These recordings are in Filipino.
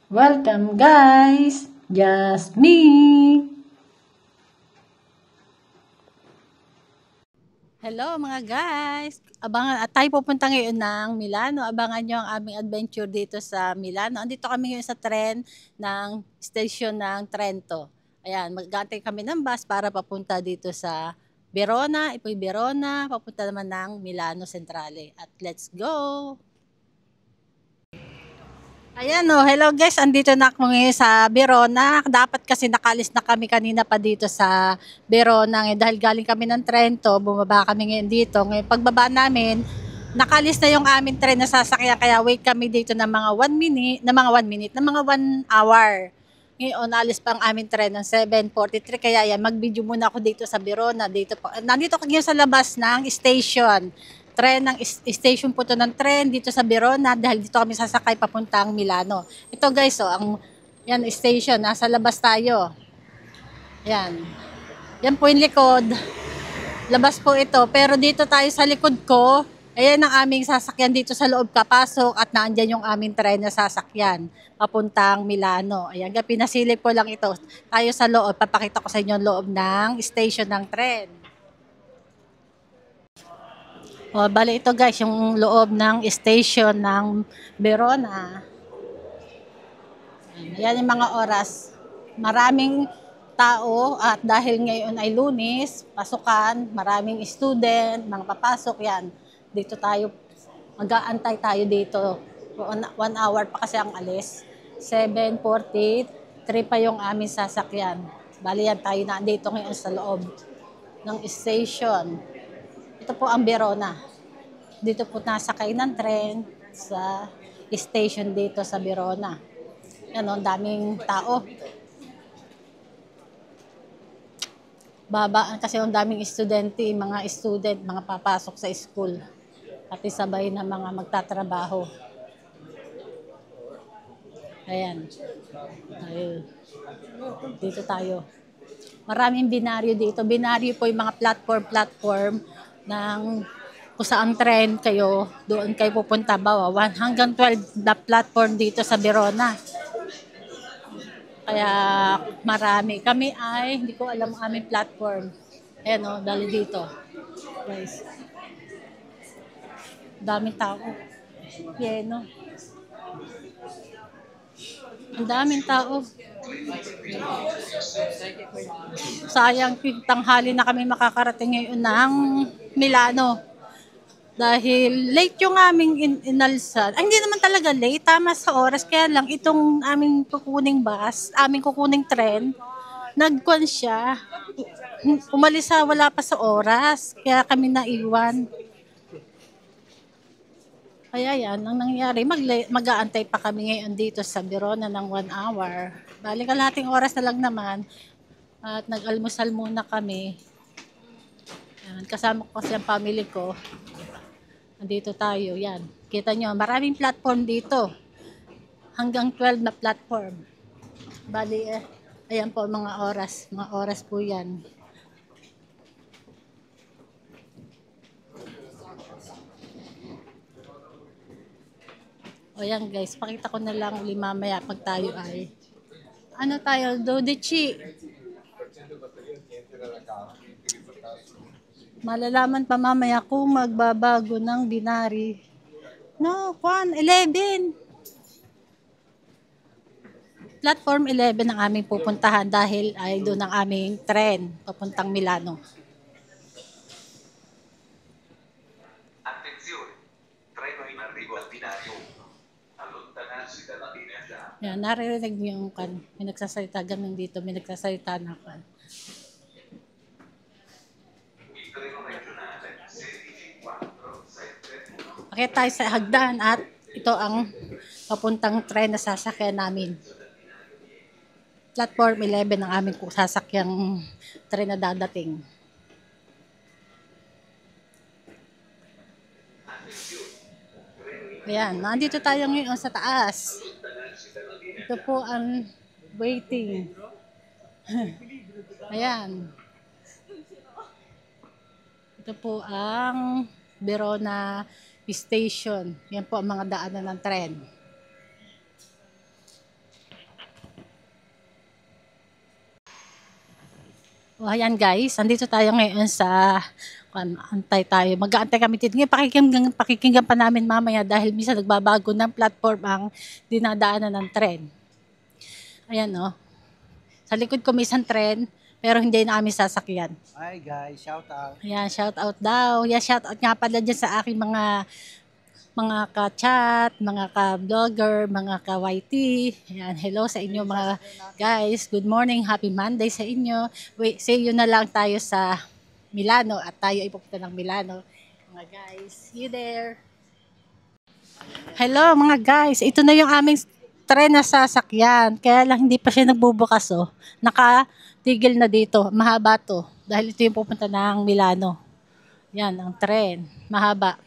Welcome guys! Just me! Hello mga guys! Abangan at tayo pupunta ngayon ng Milano. Abangan nyo ang aming adventure dito sa Milano. Andito kami ngayon sa tren ng station ng Trento. Ayan, mag-aantay kami ng bus para papunta dito sa Verona, Ipoy Verona, papunta naman ng Milano Centrale. At let's go! Ayan o, hello guys, andito na ako ngayon sa Verona. Dapat kasi nakalis na kami kanina pa dito sa Verona. Ngayon, dahil galing kami ng Trento, bumaba kami ngayon dito. Ngayon pagbaba namin, nakalis na yung aming tren na sasakyan. Kaya wait kami dito ng mga 1 hour. Ngayon, alis pa ang aming tren ng 7:43. Kaya yan, mag-video muna ako dito sa Verona. Nandito ako ngayon sa labas ng station. Station po to ng tren dito sa Verona dahil dito kami sasakay papuntang Milano. Ito guys, yan station, nasa labas tayo. Yan. Yan po yung likod. Labas po ito, pero dito tayo sa likod ko. Ayan ang aming sasakyan dito sa loob kapasok at naandyan yung aming tren na sasakyan papuntang Milano. Ayan, pinasilip ko lang ito. Tayo sa loob, papakita ko sa inyo yung loob ng station ng tren. O, bali ito guys, yung loob ng station ng Verona. Yan yung mga oras. Maraming tao at dahil ngayon ay Lunes, pasukan, maraming student, mga papasok yan. Dito tayo, mag-aantay tayo dito. 1 hour pa kasi ang alis. 7:43 pa yung aming sasakyan. Bali yan tayo na dito ngayon sa loob ng station. Ito po ang Verona. Dito po nasakay ng tren sa station dito sa Verona. Yan, ang daming tao. Babaan kasi ang daming estudyante, mga student, mga papasok sa school. Pati sabay na mga magtatrabaho. Ayan. Ayun. Dito tayo. Maraming binaryo dito. Binaryo po yung mga platform ng kung saan tren kayo, doon kayo pupunta. Bawa, 1 hanggang 12 na platform dito sa Verona. Kaya marami. Kami ay, hindi ko alam ang aming platform. Ayan o, dali dito. Guys. Daming tao. Yeno. Ang daming tao. Sayang, tanghali na kami makakarating ngayon ng Milano. Dahil late yung aming inalsan. Ay, hindi naman talaga late. Tama sa oras. Kaya lang itong aming kukuning bus, aming kukuning tren, nagkwan siya. Umalis sa wala pa sa oras. Kaya kami naiwan. Kaya yan, ang nangyari, mag-aantay pa kami ngayon dito sa Verona ng 1 hour. Bali kalahating oras na lang naman. At nag-almusal muna kami. Yan, kasama ko kasi ang family ko. Nandito tayo, yan. Kita nyo, maraming platform dito. Hanggang 12 na platform. Bali, ayan po mga oras. Mga oras po yan. O yan guys, pakita ko na lang uli mamaya pag tayo ay ano tayo, Dodici. Malalaman pa mamaya kung magbabago ng binary. No, 11. Platform 11 ang aming pupuntahan dahil ay doon ang aming tren papuntang Milano. Yan, naririnig niyo yung kan. May nagsasalita ganun dito, may nagsasalita na kan. Akit tayo sa hagdan at ito ang papuntang tren na sasakyan namin. Platform 11 ang aming sasakyang tren na dadating. Ayan, nandito tayo ngayon sa taas. Ito po ang waiting. Ayan. Ito po ang Verona Station. Yan po ang mga daanan ng tren. O ayan guys, andito tayo ngayon sa antay tayo. Mag-aantay kami dito. Ngayon pakikinggan pa namin mamaya dahil minsan nagbabago ng platform ang dinadaanan ng tren. Ayan o. Sa likod ko may isang tren pero hindi namin sasakyan. Hi guys, shout out. Ayan, shout out daw. Yeah, shout out nga pala dyan sa aking mga ka-chat, mga ka-vlogger, mga ka-YT. Ayan, hello sa inyo mga guys. Good morning, happy Monday sa inyo. Wait, see you na lang tayo sa Milano at tayo ay pupunta ng Milano. Mga guys, see you there. Hello mga guys, ito na yung aming tren na sasakyan. Kaya lang hindi pa siya nagbubukas oh. Nakatigil na dito, mahaba to. Dahil ito yung pupunta ng Milano. Yan, ang tren, mahaba.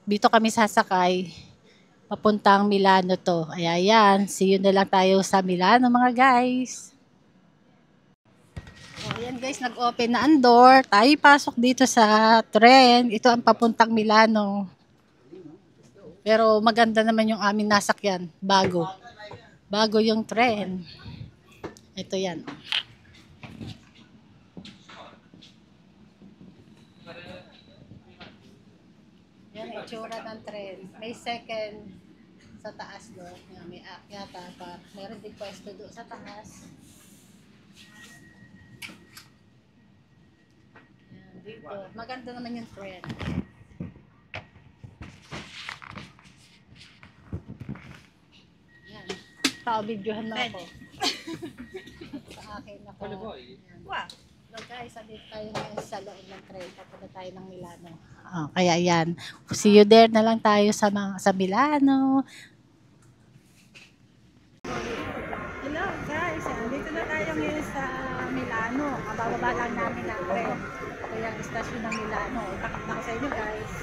Dito kami sasakay, papuntang Milano to. Ayan, see you na lang tayo sa Milano mga guys. O, ayan guys, nag-open na ang door. Tayo pasok dito sa tren. Ito ang papuntang Milano. Pero maganda naman yung aming nasakyan. Bago. Bago yung tren. Ito yan. Yan ang itsura ng tren. May second sa taas doon. May akyata pa. Meron din pwesto doon sa taas. Yan, dito. Maganda naman yung tren. Yan. Pa-videohan na ako. Sa akin ako. Wow. So guys, andito tayo ngayon sa loob ng tren. Papunta tayo ng Milano. Kaya yan. See you there na lang tayo sa Milano. Hello guys, andito na tayo ngayon sa Milano. Bababa lang namin ng tren. Ito yung istasyon ng Milano. Itakap na ko sa inyo guys.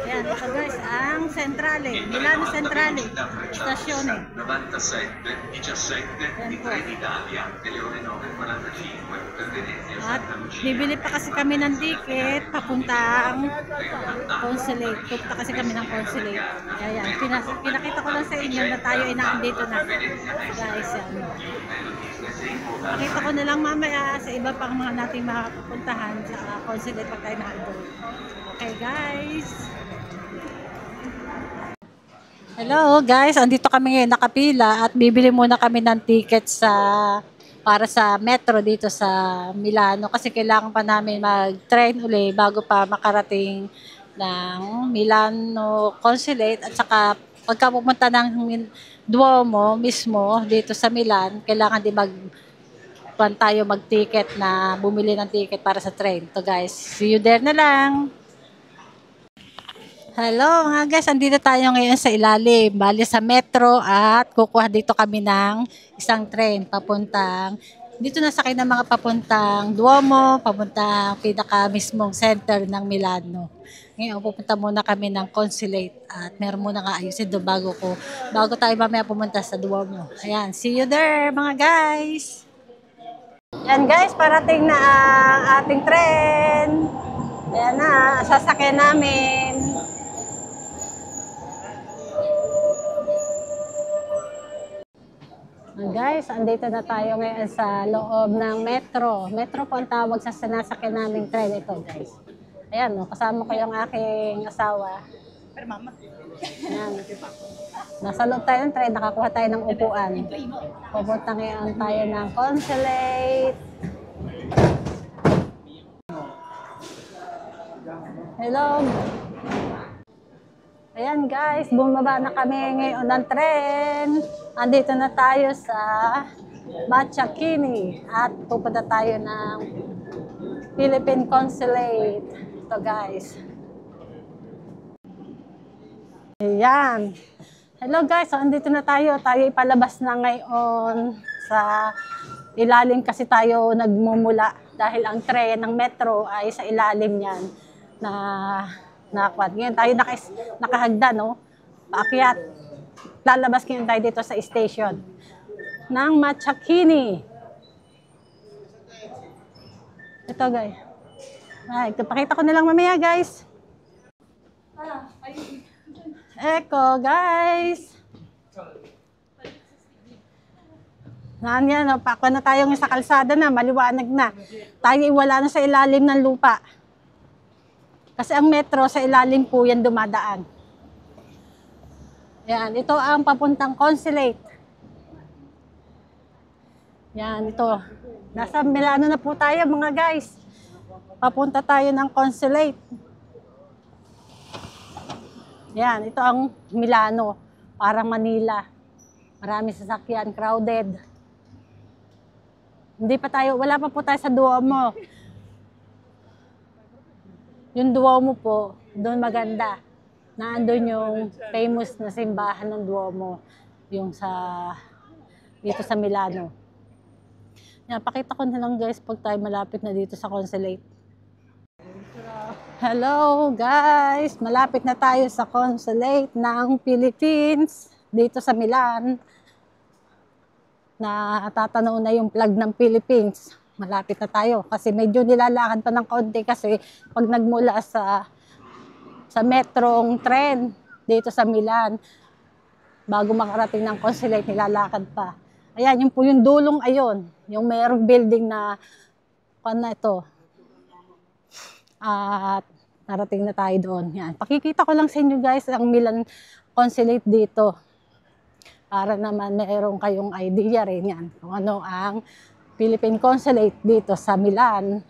Ayan, ito guys, ang Centrale, Milano Centrale, stasyon eh. 97, 17, di Trenitalia, delle ore 9:45 per Venezia e At Santa Lucia. bibili pa kasi kami ng ticket papuntang consulate. Punta kasi kami ng consulate. Ayan, pinakita ko lang sa inyo na tayo ay naandito na. Guys, yan. Pakita ko na lang mamaya sa iba pang mga nating makapuntahan sa consulate pag tayo naandun. Okay guys. Hello guys, andito kami ngayon nakapila at bibili muna kami ng ticket para sa metro dito sa Milano kasi kailangan pa namin mag-train uli bago pa makarating ng Milano Consulate at saka pagka pumunta ng Duomo mismo dito sa Milan, kailangan din tayo mag-ticket na bumili ng ticket para sa train. So guys, see you there na lang. Hello mga guys, andito tayo ngayon sa ilalim, bali sa metro at kukuha dito kami ng isang train papuntang, dito nasakay ng mga papuntang Duomo, papuntang pinaka mismong center ng Milano. Ngayon pupunta muna kami ng consulate at meron muna nga ayusin doon bago tayo mamaya pumunta sa Duomo. Ayan, see you there mga guys! Yan guys, parating na ang ating train. Ayan na, sasakyan namin. Guys, andito na tayo ngayon sa loob ng metro. Metro po ang tawag sa sinasakyan naming tren ito, guys. Ayan, no, kasama ko yung aking asawa. Ayan. Nasa loob tayo ng tren, nakakuha tayo ng upuan. Pupunta ngayon tayo ng consulate. Hello. Ayan guys, bumaba na kami ngayon ng tren. Andito na tayo sa Machakini at pupunta tayo ng Philippine Consulate. Ito guys. Ayan. Hello guys, so andito na tayo. Tayo ipalabas na ngayon sa ilalim kasi tayo nagmumula dahil ang tren ng metro ay sa ilalim niyan nakakwad. Ngayon tayo nakahagda, no? Paakyat. Lalabas ngayon tayo dito sa station ng Machakini. Ito, guys. Ay, pakita ko na lang mamaya, guys. Eko, guys. Yan, pako na tayo sa kalsada na, maliwanag na. Tayo wala na sa ilalim ng lupa. Kasi ang metro sa ilalim po yan dumadaan. Yan, ito ang papuntang Consulate. Yan, ito. Nasa Milano na po tayo mga guys. Papunta tayo ng Consulate. Yan, ito ang Milano. Parang Manila. Marami sasakyan, crowded. Wala pa po tayo sa Duomo. Yung Duomo po, doon maganda. Naandun yung famous na simbahan ng Duomo. Yung dito sa Milano. Yan, pakita ko na lang guys pag tayo malapit na dito sa Consulate. Hello guys! Malapit na tayo sa Consulate ng Philippines dito sa Milan. Natatanaw na yung flag ng Philippines. Malapit na tayo kasi medyo nilalakad pa ng konti kasi pag nagmula sa metrong tren dito sa Milan, bago makarating ng Consulate, nilalakad pa. Ayan, yung po yung dulong ayon, yung mayroong building na ito. At narating na tayo doon. Yan. Pakikita ko lang sa inyo guys ang Milan Consulate dito. Para naman meron kayong idea rin yan kung ano ang Philippine Consulate dito sa Milan.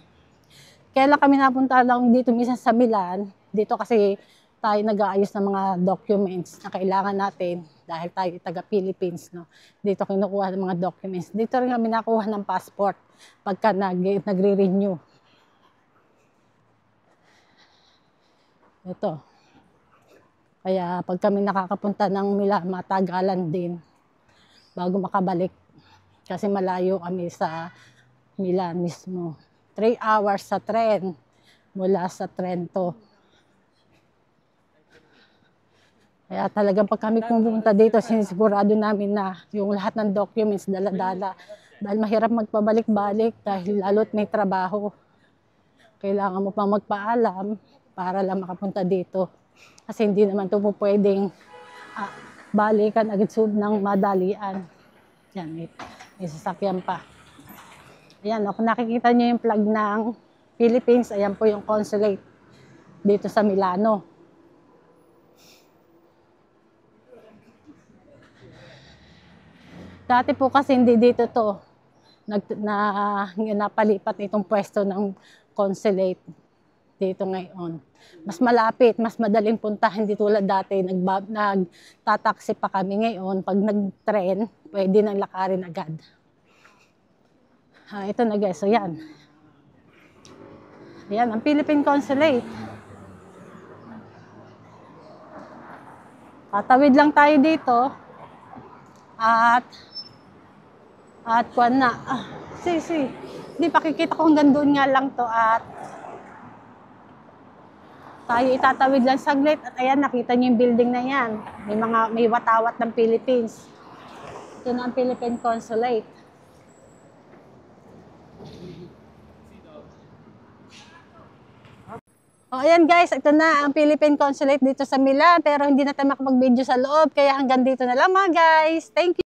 Kaya lang kami napunta lang dito minsan sa Milan. Dito kasi tayo nag-aayos ng mga documents na kailangan natin dahil tayo taga-Philippines. No? Dito kinukuha ng mga documents. Dito rin kami nakuha ng passport pagka nagre-renew. Ito. Kaya pag kami nakakapunta ng Milan, matagalan din bago makabalik. Kasi malayo kami sa Milan mismo. 3 hours sa tren mula sa Trento. Kaya talagang pag kami pumunta dito, sinisigurado namin na yung lahat ng documents dala-dala. Dahil mahirap magpabalik-balik dahil lalo't may trabaho. Kailangan mo pa magpaalam para lang makapunta dito. Kasi hindi naman ito po pwedeng balikan agad ng madalian. Yan, may sasakyan pa. Ayan, kung nakikita nyo yung flag ng Philippines, ayan po yung Consulate dito sa Milano. Dati po kasi hindi dito to napalipat itong pwesto ng Consulate dito ngayon. Mas malapit, mas madaling puntahan, hindi tulad dati. Nagtataksi pa kami ngayon. Pag nag-tren, pwede nang lakarin agad. Ito na guys, so yan. Yan, ang Philippine Consulate. Tatawid lang tayo dito. At kuwan na. Hindi, pakikita ko hanggang doon nga lang to at tayo itatawid lang saglit at ayan, nakita niyo yung building na yan. May watawat ng Philippines. Ito na ang Philippine Consulate. Ayan guys, ito na ang Philippine Consulate dito sa Milan. Pero hindi na tayo makapag-video sa loob. Kaya hanggang dito na lang mga guys. Thank you.